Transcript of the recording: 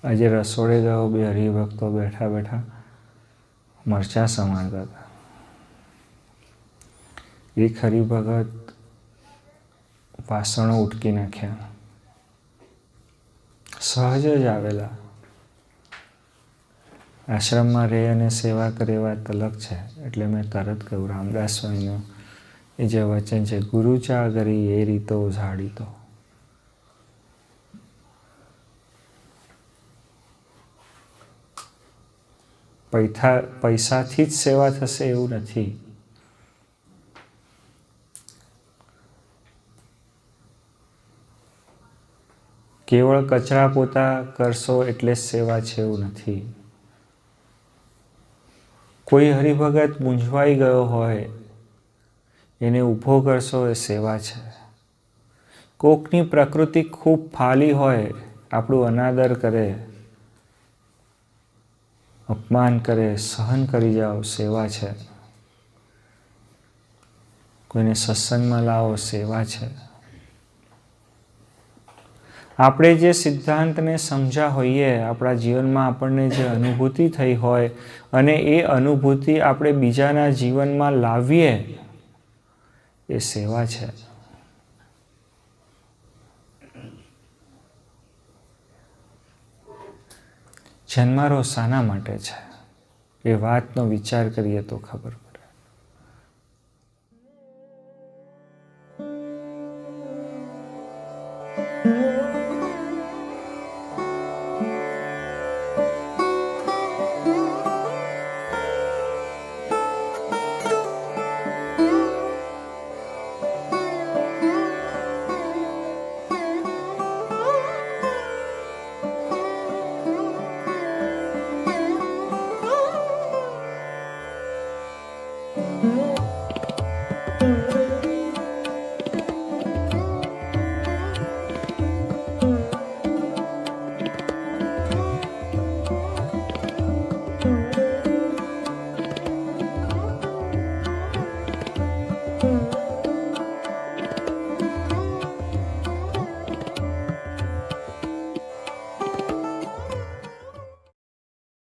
આજે રસોડે ગયો, 2 હરિભક્તો બેઠા બેઠા મરચાં સમારતા હતા. એક હરિભગત વાસણો ઉટકી નાખ્યા. સહજ જ આવેલા. આશ્રમમાં રહે અને સેવા કરે એ વાત અલગ છે. એટલે મેં તરત કહ્યું, રામદાસ સ્વામીનું એ જે વચન છે, ગુરુ ચા કરી એ રીતો ઝાડીતો. પૈસાથી જ સેવા થશે એવું નથી. કેવળ કચરા પોતા કરશો એટલે જ સેવા છે એવું નથી. કોઈ હરિભગત મૂંઝવાઈ ગયો હોય એને ઊભો કરશો એ સેવા છે. કોકની પ્રકૃતિ ખૂબ ફાલી હોય, આપણું અનાદર કરે, અપમાન કરે, સહન કરી જાઓ, સેવા છે. કોઈને સત્સંગમાં લાવો, સેવા છે. આપણે જે સિદ્ધાંતને સમજ્યા હોઈએ, આપણા જીવનમાં આપણને જે અનુભૂતિ થઈ હોય અને એ અનુભૂતિ આપણે બીજાના જીવનમાં લાવીએ, એ સેવા છે. જન્મારો શાના માટે છે એ વાતનો વિચાર કરીએ તો ખબર પડે.